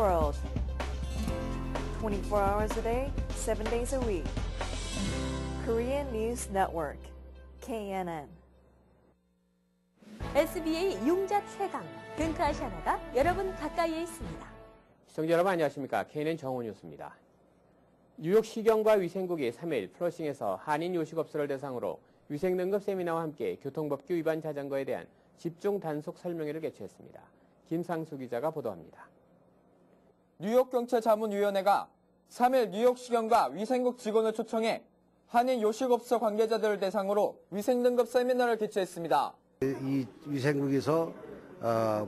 world. 24 hours a day, 7 days a week. Korean News Network, KNN. SBA 융자 최강, 근크아시아나가 여러분 가까이에 있습니다. 시청자 여러분 안녕하십니까. KNN 정호 뉴스입니다. 뉴욕 시경과 위생국이 3일 플러싱에서 한인 요식업소를 대상으로 위생등급 세미나와 함께 교통법규 위반 자전거에 대한 집중 단속 설명회를 개최했습니다. 김상수 기자가 보도합니다. 뉴욕경찰자문위원회가 3일 뉴욕시경과 위생국 직원을 초청해 한인 요식업소 관계자들을 대상으로 위생등급 세미나를 개최했습니다. 이 위생국에서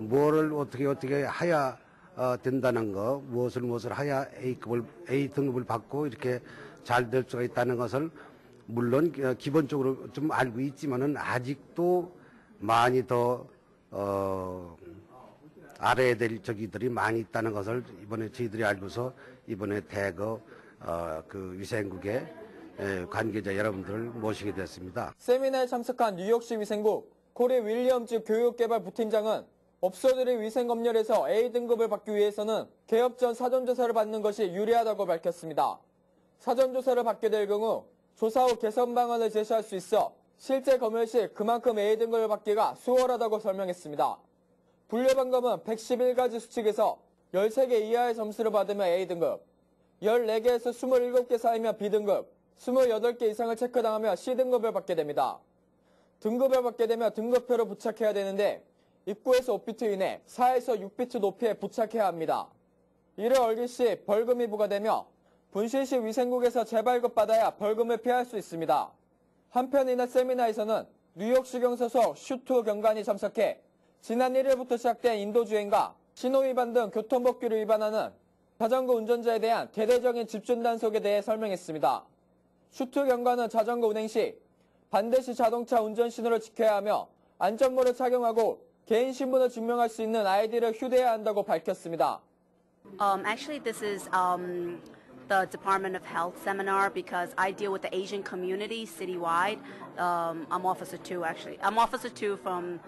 뭐를 어떻게 해야 된다는 거, 무엇을 해야 A등급을 받고 이렇게 잘 될 수가 있다는 것을 물론 기본적으로 좀 알고 있지만은 아직도 많이 더 알아야 될 저기들이 많이 있다는 것을 이번에 저희들이 알고서 이번에 대거 그 위생국의 관계자 여러분들을 모시게 됐습니다. 세미나에 참석한 뉴욕시 위생국 코리 윌리엄즈 교육개발 부팀장은 업소들이 위생검열에서 A등급을 받기 위해서는 개업 전 사전조사를 받는 것이 유리하다고 밝혔습니다. 사전조사를 받게 될 경우 조사 후 개선 방안을 제시할 수 있어 실제 검열 시 그만큼 A등급을 받기가 수월하다고 설명했습니다. 분류반검은 111가지 수칙에서 13개 이하의 점수를 받으면 A등급, 14개에서 27개 쌓이면 B등급, 28개 이상을 체크당하면 C등급을 받게 됩니다. 등급을 받게 되면 등급표를 부착해야 되는데 입구에서 5피트 이내, 4에서 6피트 높이에 부착해야 합니다. 이를 어길 시 벌금이 부과되며 분실 시 위생국에서 재발급받아야 벌금을 피할 수 있습니다. 한편 이날 세미나에서는 뉴욕시경 소속 슈투 경관이 참석해 지난 1일부터 시작된 인도주행과 신호위반 등 교통법규를 위반하는 자전거 운전자에 대한 대대적인 집중 단속에 대해 설명했습니다. 슈투 경관은 자전거 운행 시 반드시 자동차 운전 신호를 지켜야 하며 안전모를 착용하고 개인 신분을 증명할 수 있는 아이디를 휴대해야 한다고 밝혔습니다. Actually, this is the Department of Health seminar because I deal with the Asian community citywide. I'm Officer 2, actually. I'm Officer 2 from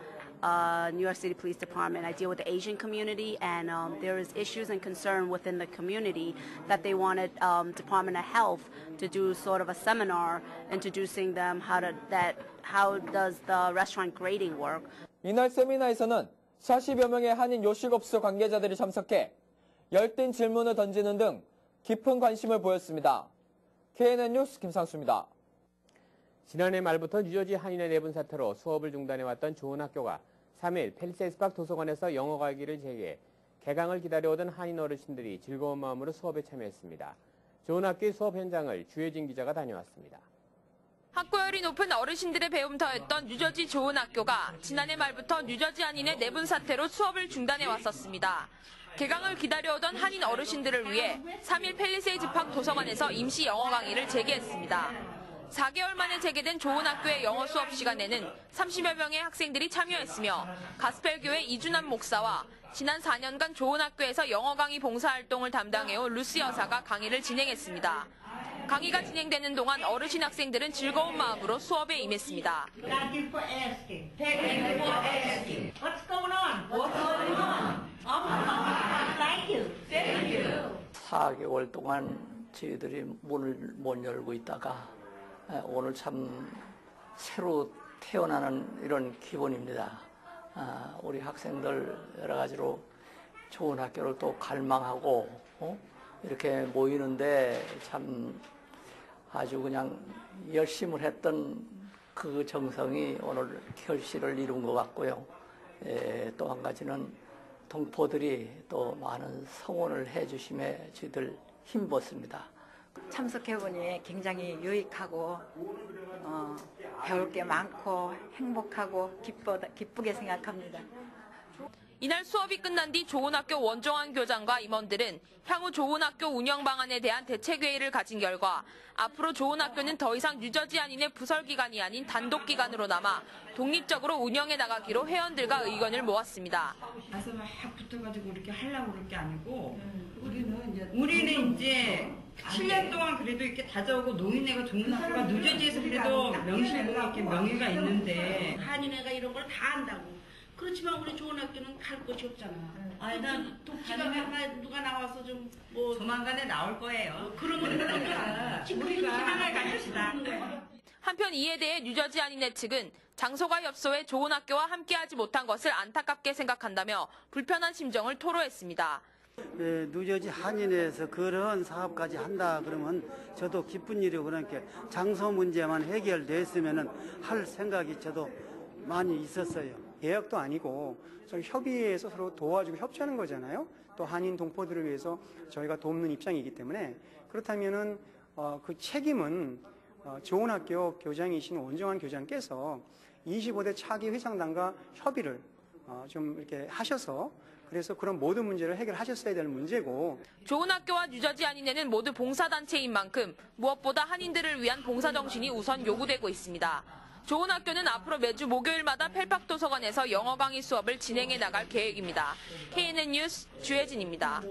New York City Police Department. I deal with the Asian community, and there is issues and concern within the community that they wanted Department of Health to do sort of a seminar introducing them how does the restaurant grading work. 이날 세미나에서는 40여 명의 한인 요식업소 관계자들이 참석해 열띤 질문을 던지는 등 깊은 관심을 보였습니다. KNN 뉴스 김상수입니다. 지난해 말부터 뉴저지 한인의 내분 사태로 수업을 중단해왔던 좋은 학교가 3일 팰리세이드 파크 도서관에서 영어 강의를 재개해 개강을 기다려오던 한인 어르신들이 즐거운 마음으로 수업에 참여했습니다. 좋은 학교의 수업 현장을 주혜진 기자가 다녀왔습니다. 학구열이 높은 어르신들의 배움터였던 뉴저지 좋은 학교가 지난해 말부터 뉴저지 한인의 내분 사태로 수업을 중단해왔었습니다. 개강을 기다려오던 한인 어르신들을 위해 3일 팰리세이드 파크 도서관에서 임시 영어 강의를 재개했습니다. 4개월 만에 재개된 좋은 학교의 영어 수업 시간에는 30여 명의 학생들이 참여했으며 가스펠교회 이준환 목사와 지난 4년간 좋은 학교에서 영어 강의 봉사활동을 담당해온 루시 여사가 강의를 진행했습니다. 강의가 진행되는 동안 어르신 학생들은 즐거운 마음으로 수업에 임했습니다. Thank you for asking. Thank you for asking. What's going on? What's going on? Thank you. Thank you. 4개월 동안 저희들이 문을 못 열고 있다가 오늘 참 새로 태어나는 이런 기분입니다. 우리 학생들 여러 가지로 좋은 학교를 또 갈망하고 이렇게 모이는데 참 아주 그냥 열심을 했던 그 정성이 오늘 결실을 이룬 것 같고요. 또 한 가지는 동포들이 또 많은 성원을 해주심에 저희들 힘썼습니다. 참석해보니 굉장히 유익하고 배울 게 많고 행복하고 기쁘게 생각합니다. 이날 수업이 끝난 뒤 좋은 학교 원종환 교장과 임원들은 향후 좋은 학교 운영 방안에 대한 대책회의를 가진 결과 앞으로 좋은 학교는 더 이상 뉴저지 한인의 부설기관이 아닌 단독기관으로 남아 독립적으로 운영해 나가기로 회원들과 의견을 모았습니다. 가서 막 붙어가지고 이렇게 하려고 그럴 게 아니고 우리는 이제 7년 동안 그래도 이렇게 다져오고 노인네가 좋은 학교가 뉴저지에서 그래도 명실공히 이렇게 명예가 있는데 한인회가 이런 걸 다 안다고. 그렇지만 우리 좋은 학교는 갈 곳이 없잖아. 아니 난 독지가 누가 나와 조만간에 나올 거예요. 그러면 우리가 시간을 가집시다. 한편 이에 대해 뉴저지 한인회 측은 장소가 협소해 좋은 학교와 함께하지 못한 것을 안타깝게 생각한다며 불편한 심정을 토로했습니다. 뉴저지 한인회에서 그런 사업까지 한다 그러면 저도 기쁜 일이고 그러니까 장소 문제만 해결됐으면 할 생각이 저도 많이 있었어요. 계약도 아니고 협의해서 서로 도와주고 협조하는 거잖아요. 또 한인 동포들을 위해서 저희가 돕는 입장이기 때문에 그렇다면은 그 책임은 좋은 학교 교장이신 원정환 교장께서 25대 차기 회장단과 협의를 좀 이렇게 하셔서 그래서 그런 모든 문제를 해결하셨어야 될 문제고. 좋은 학교와 뉴저지 한인회는 모두 봉사단체인 만큼 무엇보다 한인들을 위한 봉사정신이 우선 요구되고 있습니다. 좋은 학교는 앞으로 매주 목요일마다 펠팍 도서관에서 영어 강의 수업을 진행해 나갈 계획입니다. KNN 뉴스 주혜진입니다.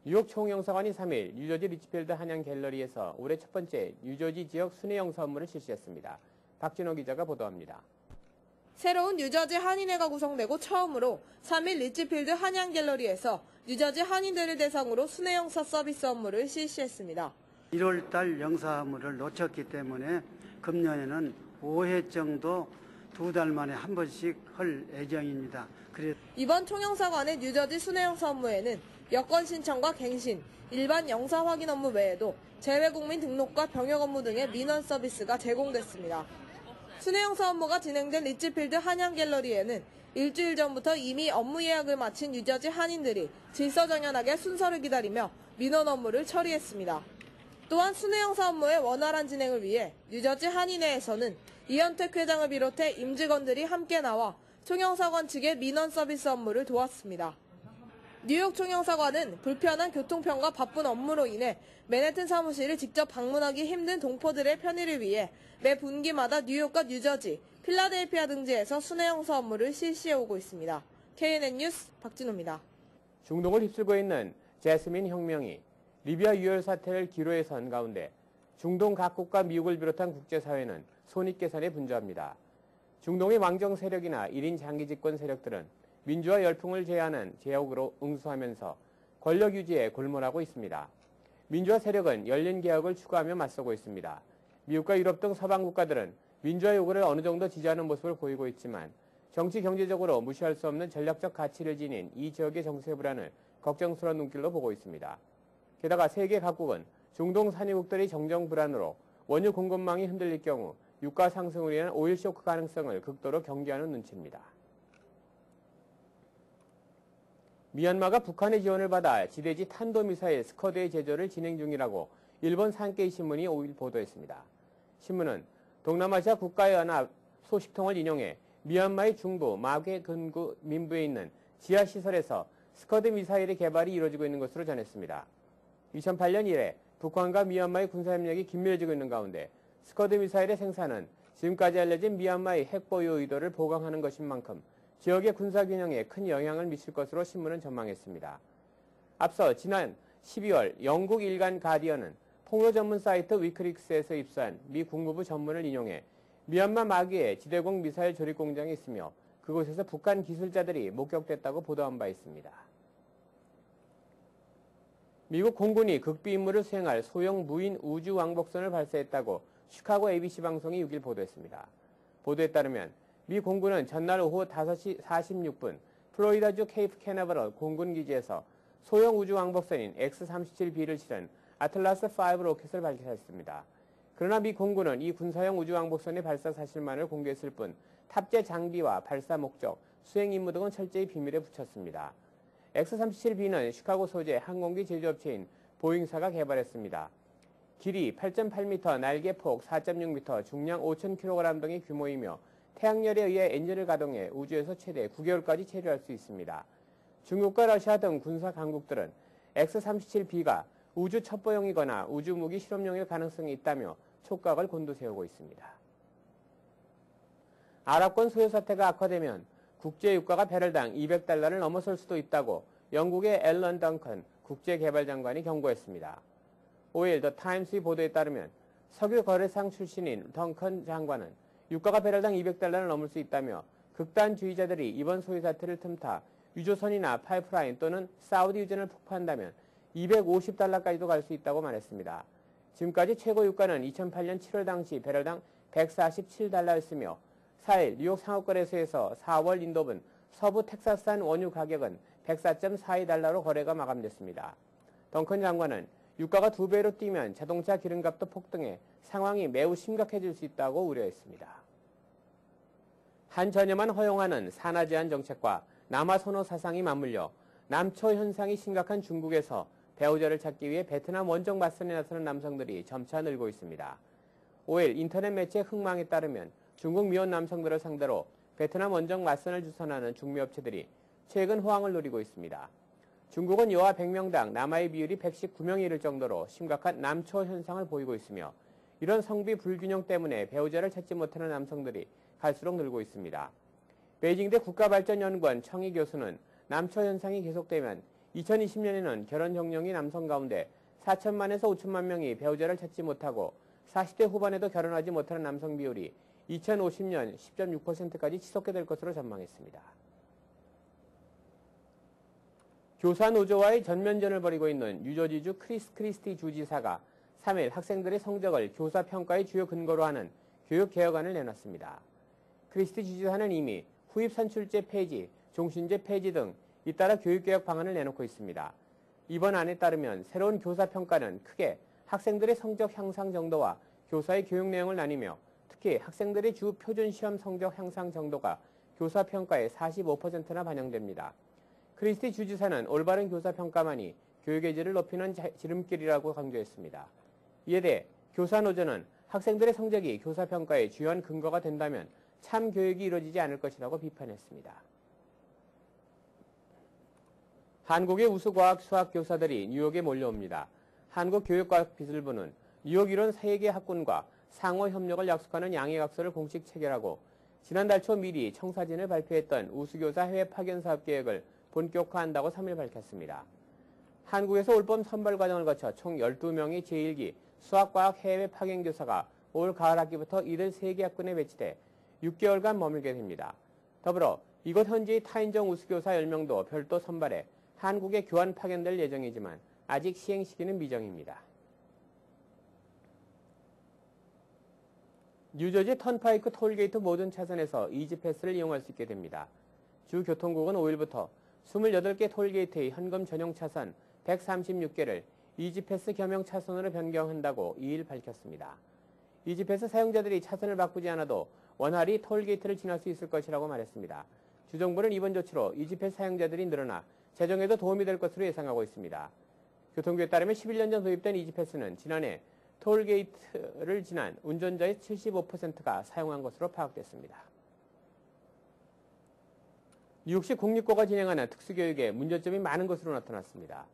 뉴욕 총영사관이 3일 뉴저지 리치필드 한양 갤러리에서 올해 첫 번째 뉴저지 지역 순회 영사 업무를 실시했습니다. 박진호 기자가 보도합니다. 새로운 뉴저지 한인회가 구성되고 처음으로 3일 리치필드 한양 갤러리에서 뉴저지 한인들을 대상으로 순회 영사 서비스 업무를 실시했습니다. 1월 달 영사 업무를 놓쳤기 때문에 금년에는 5회 정도 2달 만에 한 번씩 할 예정입니다. 이번 총영사관의 뉴저지 순회 영사 업무에는 여권 신청과 갱신, 일반 영사 확인 업무 외에도 재외국민 등록과 병역 업무 등의 민원 서비스가 제공됐습니다. 순회 영사 업무가 진행된 리치필드 한양 갤러리에는 일주일 전부터 이미 업무 예약을 마친 뉴저지 한인들이 질서정연하게 순서를 기다리며 민원 업무를 처리했습니다. 또한 순회 영사 업무의 원활한 진행을 위해 뉴저지 한인회에서는 이현택 회장을 비롯해 임직원들이 함께 나와 총영사관 측의 민원 서비스 업무를 도왔습니다. 뉴욕 총영사관은 불편한 교통편과 바쁜 업무로 인해 맨해튼 사무실을 직접 방문하기 힘든 동포들의 편의를 위해 매 분기마다 뉴욕과 뉴저지, 필라델피아 등지에서 순회 영사 업무를 실시해오고 있습니다. KNN 뉴스 박진호입니다. 중동을 휩쓸고 있는 제스민 혁명이 리비아 유혈 사태를 기로에 선 가운데 중동 각국과 미국을 비롯한 국제사회는 손익계산에 분주합니다. 중동의 왕정 세력이나 1인 장기 집권 세력들은 민주화 열풍을 제한한 제약으로 응수하면서 권력 유지에 골몰하고 있습니다. 민주화 세력은 열린 개혁을 추구하며 맞서고 있습니다. 미국과 유럽 등 서방 국가들은 민주화 요구를 어느 정도 지지하는 모습을 보이고 있지만 정치 경제적으로 무시할 수 없는 전략적 가치를 지닌 이 지역의 정세 불안을 걱정스러운 눈길로 보고 있습니다. 게다가 세계 각국은 중동 산유국들의 정정 불안으로 원유 공급망이 흔들릴 경우 유가 상승으로 인한 오일 쇼크 가능성을 극도로 경계하는 눈치입니다. 미얀마가 북한의 지원을 받아 지대지 탄도미사일 스커드의 제조를 진행 중이라고 일본 산케이 신문이 5일 보도했습니다. 신문은 동남아시아 국가연합 소식통을 인용해 미얀마의 중부 마괴 근구 민부에 있는 지하시설에서 스커드 미사일의 개발이 이루어지고 있는 것으로 전했습니다. 2008년 이래 북한과 미얀마의 군사협력이 긴밀해지고 있는 가운데 스커드 미사일의 생산은 지금까지 알려진 미얀마의 핵보유 의도를 보강하는 것인 만큼 지역의 군사균형에 큰 영향을 미칠 것으로 신문은 전망했습니다. 앞서 지난 12월 영국 일간 가디언은 폭로 전문 사이트 위크릭스에서 입수한 미 국무부 전문을 인용해 미얀마 마기에 지대공 미사일 조립 공장이 있으며 그곳에서 북한 기술자들이 목격됐다고 보도한 바 있습니다. 미국 공군이 극비 임무를 수행할 소형 무인 우주 왕복선을 발사했다고 시카고 ABC 방송이 6일 보도했습니다. 보도에 따르면 미 공군은 전날 오후 5시 46분 플로리다주 케이프 캐나버럴 공군기지에서 소형 우주 왕복선인 X-37B를 실은 아틀라스5 로켓을 발사했습니다. 그러나 미 공군은 이 군사용 우주 왕복선의 발사 사실만을 공개했을 뿐 탑재 장비와 발사 목적, 수행 임무 등은 철저히 비밀에 붙였습니다. X-37B는 시카고 소재 항공기 제조업체인 보잉사가 개발했습니다. 길이 8.8m, 날개 폭 4.6m, 중량 5,000kg 등의 규모이며 태양열에 의해 엔진을 가동해 우주에서 최대 9개월까지 체류할 수 있습니다. 중국과 러시아 등 군사 강국들은 X-37B가 우주 첩보용이거나 우주 무기 실험용일 가능성이 있다며 촉각을 곤두세우고 있습니다. 아랍권 소요 사태가 악화되면 국제 유가가 배럴당 $200를 넘어설 수도 있다고 영국의 앨런 덩컨 국제개발장관이 경고했습니다. 5일 더 타임스의 보도에 따르면 석유 거래상 출신인 덩컨 장관은 유가가 배럴당 $200를 넘을 수 있다며 극단주의자들이 이번 소요 사태를 틈타 유조선이나 파이프라인 또는 사우디 유전을 폭파한다면 $250까지도 갈 수 있다고 말했습니다. 지금까지 최고 유가는 2008년 7월 당시 배럴당 $147였으며 4일 뉴욕 상업거래소에서 4월 인도분 서부 텍사스산 원유 가격은 $104.42로 거래가 마감됐습니다. 덩컨 장관은 유가가 2배로 뛰면 자동차 기름값도 폭등해 상황이 매우 심각해질 수 있다고 우려했습니다. 한 전혀만 허용하는 산하 제한 정책과 남하 선호 사상이 맞물려 남초 현상이 심각한 중국에서 배우자를 찾기 위해 베트남 원정 맞선에 나서는 남성들이 점차 늘고 있습니다. 5일 인터넷 매체 흥망에 따르면 중국 미혼 남성들을 상대로 베트남 원정 맞선을 주선하는 중미업체들이 최근 호황을 누리고 있습니다. 중국은 여아 100명당 남아의 비율이 119명에 이를 정도로 심각한 남초 현상을 보이고 있으며 이런 성비 불균형 때문에 배우자를 찾지 못하는 남성들이 갈수록 늘고 있습니다. 베이징대 국가발전연구원 청희 교수는 남초 현상이 계속되면 2020년에는 결혼 적령인 남성 가운데 4천만에서 5천만 명이 배우자를 찾지 못하고 40대 후반에도 결혼하지 못하는 남성 비율이 2050년 10.6%까지 치솟게 될 것으로 전망했습니다. 교사 노조와의 전면전을 벌이고 있는 뉴저지주 크리스 크리스티 주지사가 3일 학생들의 성적을 교사 평가의 주요 근거로 하는 교육개혁안을 내놨습니다. 크리스티 주지사는 이미 후입 선출제 폐지, 종신제 폐지 등 잇따라 교육개혁 방안을 내놓고 있습니다. 이번 안에 따르면 새로운 교사 평가는 크게 학생들의 성적 향상 정도와 교사의 교육 내용을 나뉘며 특히 학생들의 주 표준시험 성적 향상 정도가 교사 평가의 45%나 반영됩니다. 크리스티 주지사는 올바른 교사 평가만이 교육의 질을 높이는 지름길이라고 강조했습니다. 이에 대해 교사노조는 학생들의 성적이 교사 평가의 주요한 근거가 된다면 참 교육이 이루어지지 않을 것이라고 비판했습니다. 한국의 우수 과학 수학 교사들이 뉴욕에 몰려옵니다. 한국교육과학기술부는 뉴욕 이론 3개 학군과 상호 협력을 약속하는 양해각서를 공식 체결하고 지난달 초 미리 청사진을 발표했던 우수교사 해외 파견 사업 계획을 본격화한다고 3일 밝혔습니다. 한국에서 올봄 선발 과정을 거쳐 총 12명의 제1기 수학과학 해외 파견 교사가 올 가을 학기부터 이들 3개 학군에 배치돼 6개월간 머물게 됩니다. 더불어 이곳 현지의 타인정 우수교사 10명도 별도 선발해 한국에 교환 파견될 예정이지만 아직 시행 시기는 미정입니다. 뉴저지 턴파이크 톨게이트 모든 차선에서 이지패스를 이용할 수 있게 됩니다. 주 교통국은 5일부터 28개 톨게이트의 현금 전용 차선 136개를 이지패스 겸용 차선으로 변경한다고 2일 밝혔습니다. 이지패스 사용자들이 차선을 바꾸지 않아도 원활히 톨게이트를 지날 수 있을 것이라고 말했습니다. 주정부는 이번 조치로 이지패스 사용자들이 늘어나 재정에도 도움이 될 것으로 예상하고 있습니다. 교통부에 따르면 11년 전 도입된 이지패스는 지난해 톨게이트를 지난 운전자의 75%가 사용한 것으로 파악됐습니다. 뉴욕시 공립고가 진행하는 특수교육에 문제점이 많은 것으로 나타났습니다.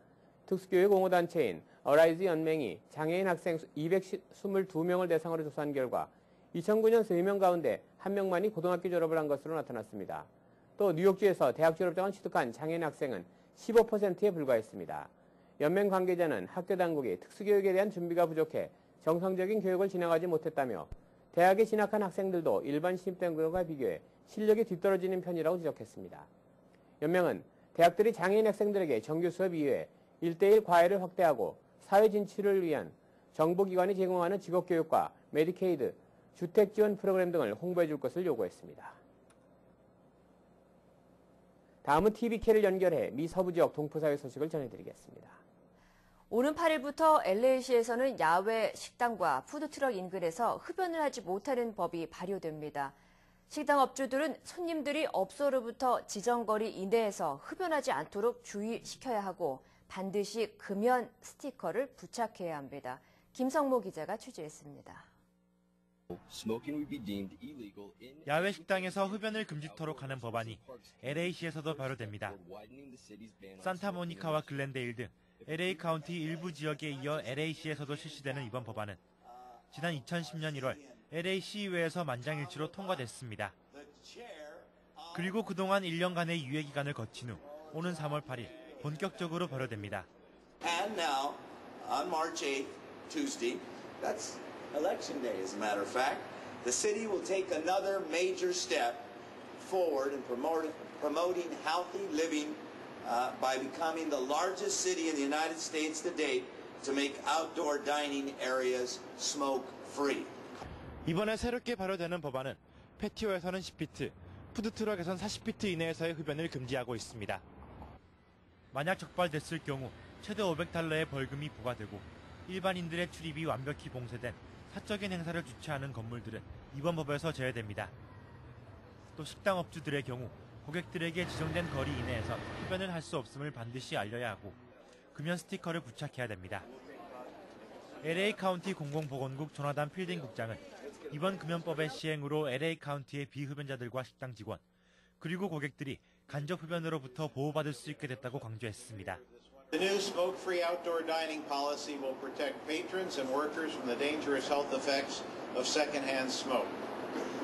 특수교육 옹호단체인 어라이즈 연맹이 장애인 학생 222명을 대상으로 조사한 결과 2009년 3명 가운데 1명만이 고등학교 졸업을 한 것으로 나타났습니다. 또 뉴욕주에서 대학 졸업장을 취득한 장애인 학생은 15%에 불과했습니다. 연맹 관계자는 학교 당국이 특수교육에 대한 준비가 부족해 정상적인 교육을 진행하지 못했다며 대학에 진학한 학생들도 일반 신입생들과 비교해 실력이 뒤떨어지는 편이라고 지적했습니다. 연맹은 대학들이 장애인 학생들에게 정규 수업 이외에 1:1 과외를 확대하고 사회 진출을 위한 정보기관이 제공하는 직업교육과 메디케이드, 주택지원 프로그램 등을 홍보해 줄 것을 요구했습니다. 다음은 TVK를 연결해 미 서부 지역 동포사회 소식을 전해드리겠습니다. 오는 8일부터 LA시에서는 야외 식당과 푸드트럭 인근에서 흡연을 하지 못하는 법이 발효됩니다. 식당 업주들은 손님들이 업소로부터 지정거리 이내에서 흡연하지 않도록 주의시켜야 하고 반드시 금연 스티커를 부착해야 합니다. 김성모 기자가 취재했습니다. 야외 식당에서 흡연을 금지토록 하는 법안이 LA시에서도 발효됩니다. 산타모니카와 글렌데일 등 LA 카운티 일부 지역에 이어 LA시에서도 실시되는 이번 법안은 지난 2010년 1월 LA 시의회에서 만장일치로 통과됐습니다. 그리고 그동안 1년간의 유예 기간을 거친 후 오는 3월 8일 본격적으로 발효됩니다. And now, on March 8th, Tuesday, that's Election Day, as a matter of fact, the city will take another major step forward in promoting healthy living by becoming the largest city in the United States to date to make outdoor dining areas smoke-free. 이번에 새롭게 발효되는 법안은 패티오에서는 10피트, 푸드트럭에선 40피트 이내에서의 흡연을 금지하고 있습니다. 만약 적발됐을 경우 최대 $500의 벌금이 부과되고 일반인들의 출입이 완벽히 봉쇄된 사적인 행사를 주최하는 건물들은 이번 법에서 제외됩니다. 또 식당 업주들의 경우 고객들에게 지정된 거리 이내에서 흡연을 할 수 없음을 반드시 알려야 하고 금연 스티커를 부착해야 됩니다. LA 카운티 공공보건국 조나단 필딩 국장은 이번 금연법의 시행으로 LA 카운티의 비흡연자들과 식당 직원 그리고 고객들이 간접 흡연으로부터 보호받을 수 있게 됐다고 강조했습니다. The new smoke-free outdoor dining policy will protect patrons and workers from the dangerous health effects of secondhand smoke.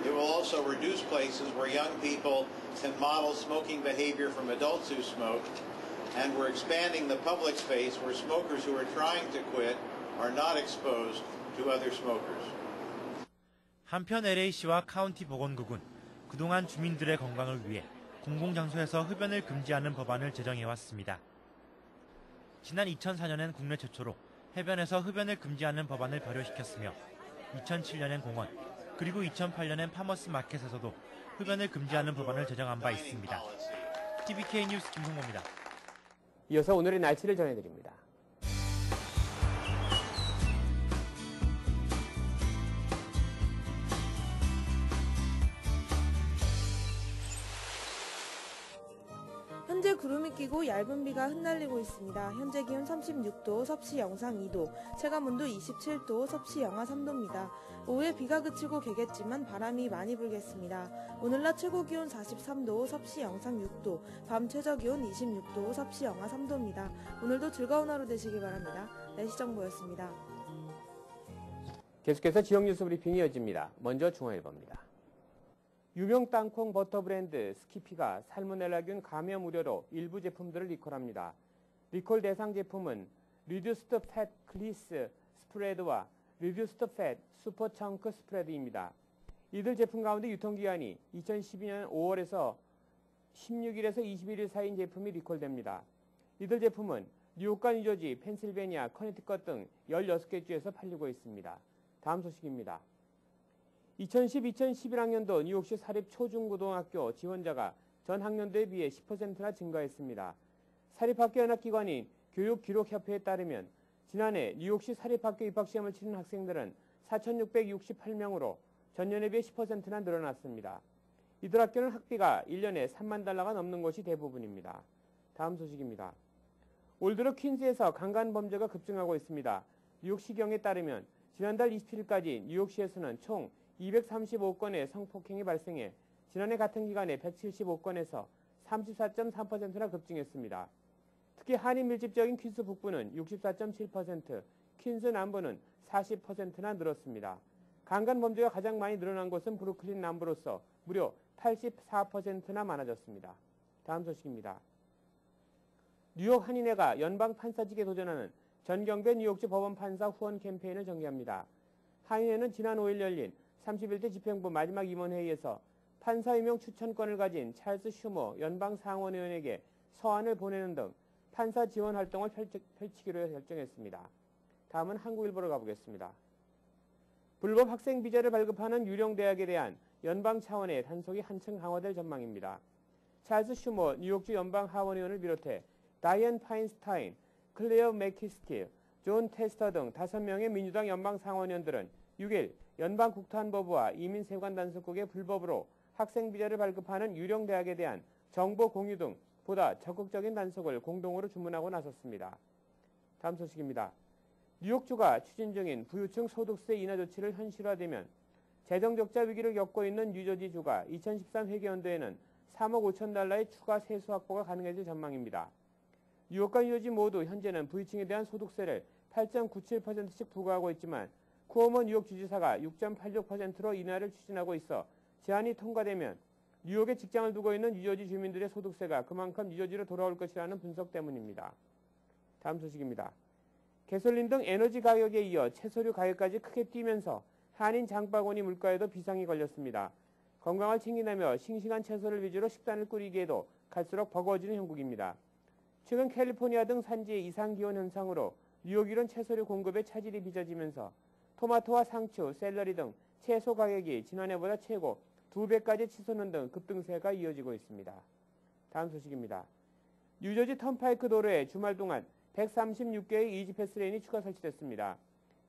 It will also reduce places where young people can model smoking behavior from adults who smoke, and we're expanding the public space where smokers who are trying to quit are not exposed to other smokers. 한편 LA시와 카운티 보건국은 그동안 주민들의 건강을 위해 공공장소에서 흡연을 금지하는 법안을 제정해왔습니다. 지난 2004년엔 국내 최초로 해변에서 흡연을 금지하는 법안을 발효시켰으며 2007년엔 공원, 그리고 2008년엔 파머스 마켓에서도 흡연을 금지하는 법안을 제정한 바 있습니다. TVK 뉴스 김성모입니다. 이어서 오늘의 날씨를 전해드립니다. 현재 구름이 끼고 얇은 비가 흩날리고 있습니다. 현재 기온 36도, 섭씨 영상 2도, 체감온도 27도, 섭씨 영하 3도입니다. 오후에 비가 그치고 개겠지만 바람이 많이 불겠습니다. 오늘 낮 최고 기온 43도, 섭씨 영상 6도, 밤 최저 기온 26도, 섭씨 영하 3도입니다. 오늘도 즐거운 하루 되시기 바랍니다. 날씨 정보였습니다. 계속해서 지역 뉴스 브리핑이 이어집니다. 먼저 중앙일보입니다. 유명 땅콩 버터 브랜드 스키피가 살모넬라균 감염 우려로 일부 제품들을 리콜합니다. 리콜 대상 제품은 리듀스드 팻 클리스 스프레드와 리듀스드 팻 슈퍼 청크 스프레드입니다. 이들 제품 가운데 유통기한이 2012년 5월에서 16일에서 21일 사이인 제품이 리콜됩니다. 이들 제품은 뉴욕과 뉴저지, 펜실베니아, 커네티컷 등 16개 주에서 팔리고 있습니다. 다음 소식입니다. 2010-2011학년도 뉴욕시 사립 초중고등학교 지원자가 전 학년도에 비해 10%나 증가했습니다. 사립학교 연합기관인 교육기록협회에 따르면 지난해 뉴욕시 사립학교 입학시험을 치른 학생들은 4,668명으로 전년에 비해 10%나 늘어났습니다. 이들 학교는 학비가 1년에 $3만 달러가 넘는 곳이 대부분입니다. 다음 소식입니다. 올 들어 퀸즈에서 강간 범죄가 급증하고 있습니다. 뉴욕시경에 따르면 지난달 27일까지 뉴욕시에서는 총 235건의 성폭행이 발생해 지난해 같은 기간에 175건에서 34.3%나 급증했습니다. 특히 한인 밀집적인 퀸스 북부는 64.7%, 퀸스 남부는 40%나 늘었습니다. 강간 범죄가 가장 많이 늘어난 곳은 브루클린 남부로서 무려 84%나 많아졌습니다. 다음 소식입니다. 뉴욕 한인회가 연방 판사직에 도전하는 전경배 뉴욕주 법원 판사 후원 캠페인을 전개합니다. 한인회는 지난 5일 열린 31대 집행부 마지막 임원회의에서 판사 임용 추천권을 가진 찰스 슈머 연방상원의원에게 서한을 보내는 등 판사 지원 활동을 펼치기로 결정했습니다. 다음은 한국일보로 가보겠습니다. 불법 학생 비자를 발급하는 유령 대학에 대한 연방 차원의 단속이 한층 강화될 전망입니다. 찰스 슈머 뉴욕주 연방하원의원을 비롯해 다이언 파인스타인, 클레어 맥키스틸, 존 테스터 등 5명의 민주당 연방상원의원들은 6일 연방국토안보부와 이민세관단속국의 불법으로 학생 비자를 발급하는 유령 대학에 대한 정보 공유 등 보다 적극적인 단속을 공동으로 주문하고 나섰습니다. 다음 소식입니다. 뉴욕주가 추진 중인 부유층 소득세 인하 조치를 현실화되면 재정적자 위기를 겪고 있는 뉴저지주가 2013 회계연도에는 3억 5천 달러의 추가 세수 확보가 가능해질 전망입니다. 뉴욕과 뉴저지 모두 현재는 부유층에 대한 소득세를 8.97%씩 부과하고 있지만 쿠오모 뉴욕 주지사가 6.86%로 인하를 추진하고 있어 제안이 통과되면 뉴욕에 직장을 두고 있는 뉴저지 주민들의 소득세가 그만큼 뉴저지로 돌아올 것이라는 분석 때문입니다. 다음 소식입니다. 가솔린 등 에너지 가격에 이어 채소류 가격까지 크게 뛰면서 한인 장바구니 물가에도 비상이 걸렸습니다. 건강을 챙기려며 싱싱한 채소를 위주로 식단을 꾸리기에도 갈수록 버거워지는 형국입니다. 최근 캘리포니아 등 산지의 이상기온 현상으로 뉴욕일은 채소류 공급에 차질이 빚어지면서 토마토와 상추, 샐러리 등 채소 가격이 지난해보다 최고 2배까지 치솟는 등 급등세가 이어지고 있습니다. 다음 소식입니다. 뉴저지 턴파이크 도로에 주말 동안 136개의 이지패스 레인이 추가 설치됐습니다.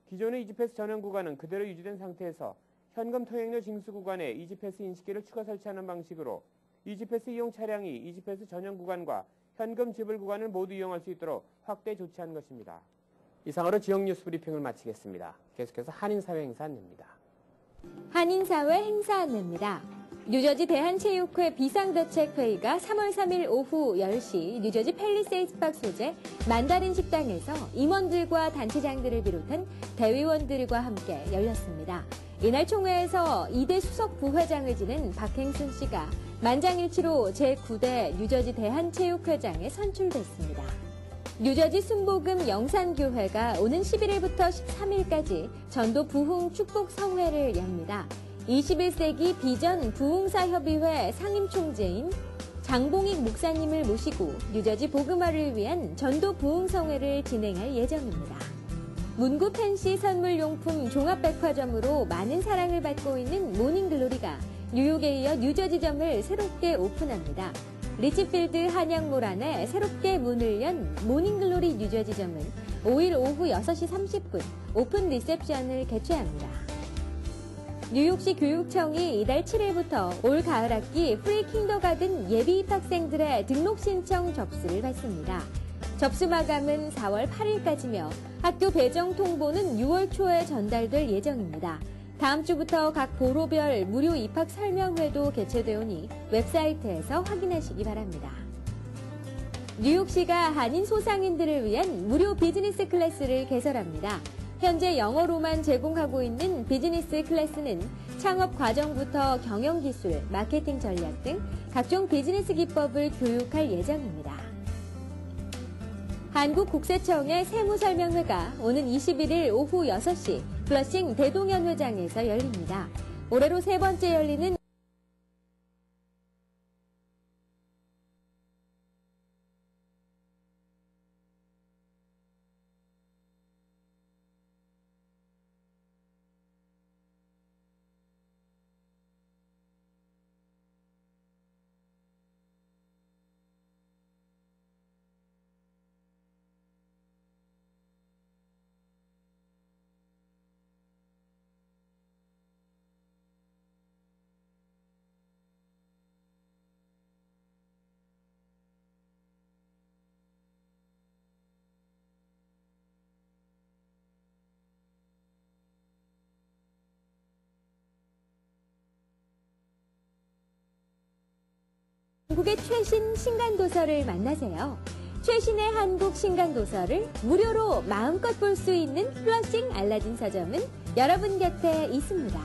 기존의 이지패스 전용 구간은 그대로 유지된 상태에서 현금 통행료 징수 구간에 이지패스 인식기를 추가 설치하는 방식으로 이지패스 이용 차량이 이지패스 전용 구간과 현금 지불 구간을 모두 이용할 수 있도록 확대 조치한 것입니다. 이상으로 지역 뉴스 브리핑을 마치겠습니다. 계속해서 한인사회 행사 안내입니다. 한인사회 행사 안내입니다. 뉴저지 대한체육회 비상대책회의가 3월 3일 오후 10시 뉴저지 팰리세이드 파크 소재 만다린 식당에서 임원들과 단체장들을 비롯한 대의원들과 함께 열렸습니다. 이날 총회에서 2대 수석 부회장을 지낸 박행순 씨가 만장일치로 제9대 뉴저지 대한체육회장에 선출됐습니다. 뉴저지 순복음 영산교회가 오는 11일부터 13일까지 전도 부흥 축복 성회를 엽니다. 21세기 비전 부흥사협의회 상임총재인 장봉익 목사님을 모시고 뉴저지 복음화를 위한 전도 부흥성회를 진행할 예정입니다. 문구 팬시 선물용품 종합백화점으로 많은 사랑을 받고 있는 모닝글로리가 뉴욕에 이어 뉴저지점을 새롭게 오픈합니다. 리치필드 한양몰 안에 새롭게 문을 연 모닝글로리 뉴저지점은 5일 오후 6시 30분 오픈 리셉션을 개최합니다. 뉴욕시 교육청이 이달 7일부터 올 가을 학기 프리 킹더가든 예비 입학생들의 등록 신청 접수를 받습니다. 접수 마감은 4월 8일까지며 학교 배정 통보는 6월 초에 전달될 예정입니다. 다음 주부터 각 보로별 무료 입학 설명회도 개최되오니 웹사이트에서 확인하시기 바랍니다. 뉴욕시가 한인 소상인들을 위한 무료 비즈니스 클래스를 개설합니다. 현재 영어로만 제공하고 있는 비즈니스 클래스는 창업 과정부터 경영기술, 마케팅 전략 등 각종 비즈니스 기법을 교육할 예정입니다. 한국국세청의 세무설명회가 오는 21일 오후 6시 플러싱 대동연회장에서 열립니다. 올해로 세 번째 열리는 한국의 최신 신간도서를 만나세요. 최신의 한국 신간도서를 무료로 마음껏 볼 수 있는 플러싱 알라딘 서점은 여러분 곁에 있습니다.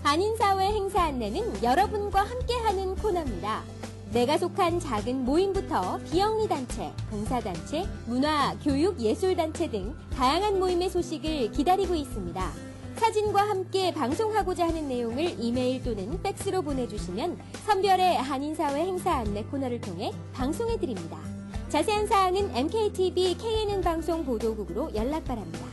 한인사회 행사 안내는 여러분과 함께하는 코너입니다. 내가 속한 작은 모임부터 비영리단체, 봉사단체, 문화, 교육, 예술단체 등 다양한 모임의 소식을 기다리고 있습니다. 사진과 함께 방송하고자 하는 내용을 이메일 또는 팩스로 보내주시면 선별의 한인사회 행사 안내 코너를 통해 방송해드립니다. 자세한 사항은 MKTV KNN 방송 보도국으로 연락 바랍니다.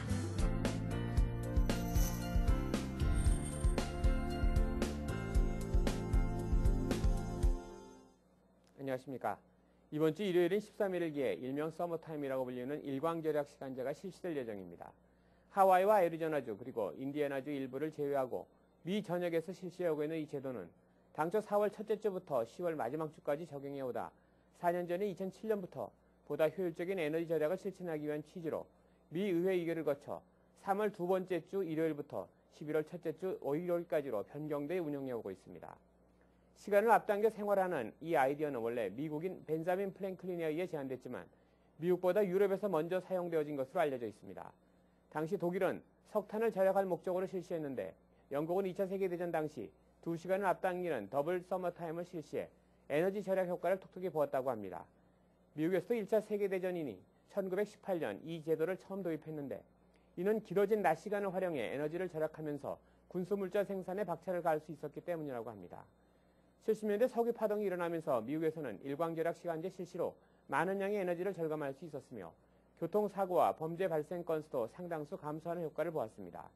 안녕하십니까. 이번 주 일요일인 13일기에 일명 서머타임이라고 불리는 일광절약 시간제가 실시될 예정입니다. 하와이와 애리조나주 그리고 인디애나주 일부를 제외하고 미 전역에서 실시하고 있는 이 제도는 당초 4월 첫째 주부터 10월 마지막 주까지 적용해오다 4년 전인 2007년부터 보다 효율적인 에너지 절약을 실천하기 위한 취지로 미 의회 의결을 거쳐 3월 두 번째 주 일요일부터 11월 첫째 주 일요일까지로 변경돼 운영해오고 있습니다. 시간을 앞당겨 생활하는 이 아이디어는 원래 미국인 벤자민 프랭클린에 의해 제안됐지만 미국보다 유럽에서 먼저 사용되어진 것으로 알려져 있습니다. 당시 독일은 석탄을 절약할 목적으로 실시했는데 영국은 2차 세계대전 당시 2시간을 앞당기는 더블 서머타임을 실시해 에너지 절약 효과를 톡톡히 보았다고 합니다. 미국에서도 1차 세계대전이니 1918년 이 제도를 처음 도입했는데 이는 길어진 낮 시간을 활용해 에너지를 절약하면서 군수물자 생산에 박차를 가할 수 있었기 때문이라고 합니다. 70년대 석유 파동이 일어나면서 미국에서는 일광절약 시간제 실시로 많은 양의 에너지를 절감할 수 있었으며 교통사고와 범죄 발생 건수도 상당수 감소하는 효과를 보았습니다.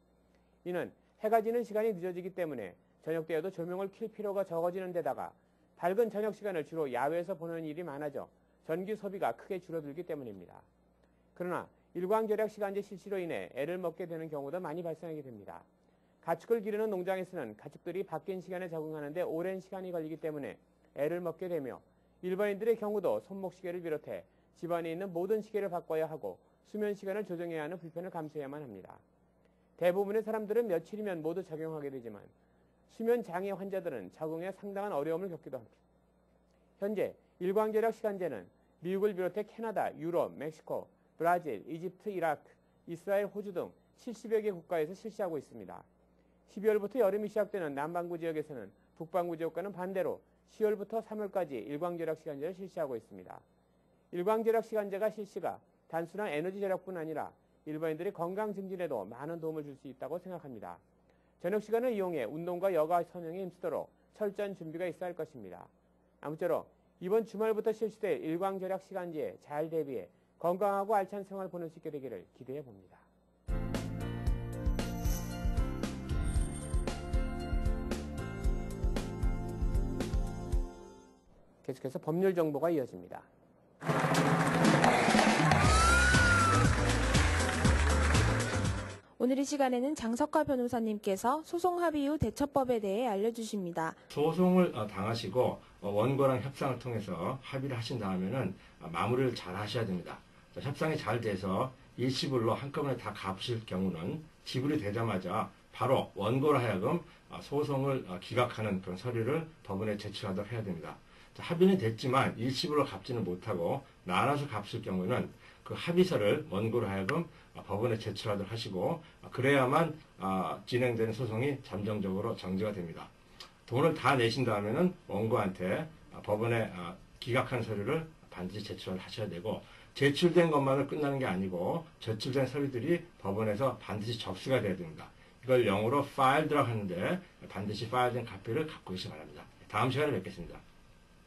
이는 해가 지는 시간이 늦어지기 때문에 저녁 때에도 조명을 킬 필요가 적어지는 데다가 밝은 저녁 시간을 주로 야외에서 보는 일이 많아져 전기 소비가 크게 줄어들기 때문입니다. 그러나 일광절약 시간제 실시로 인해 애를 먹게 되는 경우도 많이 발생하게 됩니다. 가축을 기르는 농장에서는 가축들이 바뀐 시간에 적응하는 데 오랜 시간이 걸리기 때문에 애를 먹게 되며 일반인들의 경우도 손목시계를 비롯해 집안에 있는 모든 시계를 바꿔야 하고 수면 시간을 조정해야 하는 불편을 감수해야만 합니다. 대부분의 사람들은 며칠이면 모두 적용하게 되지만 수면 장애 환자들은 적응에 상당한 어려움을 겪기도 합니다. 현재 일광절약 시간제는 미국을 비롯해 캐나다, 유럽, 멕시코, 브라질, 이집트, 이라크, 이스라엘, 호주 등 70여 개 국가에서 실시하고 있습니다. 12월부터 여름이 시작되는 남반구 지역에서는 북반구 지역과는 반대로 10월부터 3월까지 일광절약 시간제를 실시하고 있습니다. 일광절약 시간제가 실시가 단순한 에너지 절약뿐 아니라 일반인들의 건강 증진에도 많은 도움을 줄 수 있다고 생각합니다. 저녁 시간을 이용해 운동과 여가 선행에 힘쓰도록 철저한 준비가 있어야 할 것입니다. 아무쪼록 이번 주말부터 실시될 일광절약 시간제에 잘 대비해 건강하고 알찬 생활을 보낼 수 있게 되기를 기대해 봅니다. 계속해서 법률 정보가 이어집니다. 오늘 이 시간에는 장석화 변호사님께서 소송 합의 후 대처법에 대해 알려주십니다. 소송을 당하시고 원고랑 협상을 통해서 합의를 하신 다음에는 마무리를 잘 하셔야 됩니다. 협상이 잘 돼서 일시불로 한꺼번에 다 갚으실 경우는 지불이 되자마자 바로 원고로 하여금 소송을 기각하는 그런 서류를 법원에 제출하도록 해야 됩니다. 합의는 됐지만 일시불로 갚지는 못하고 나눠서 갚을 경우에는 그 합의서를 원고로 하여금 법원에 제출하도록 하시고 그래야만 진행되는 소송이 잠정적으로 정지가 됩니다. 돈을 다 내신 다음에는 원고한테 법원에 기각한 서류를 반드시 제출을 하셔야 되고 제출된 것만으로 끝나는 게 아니고 제출된 서류들이 법원에서 반드시 접수가 돼야 됩니다. 이걸 영어로 파일드라고 하는데 반드시 파일된 카피를 갖고 계시기 바랍니다. 다음 시간에 뵙겠습니다.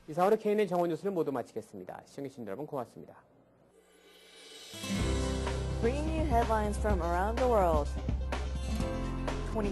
이상으로 K&N 정원 뉴스를 모두 마치겠습니다. 시청해주신 여러분 고맙습니다. Bringing you headlines from around the world. 24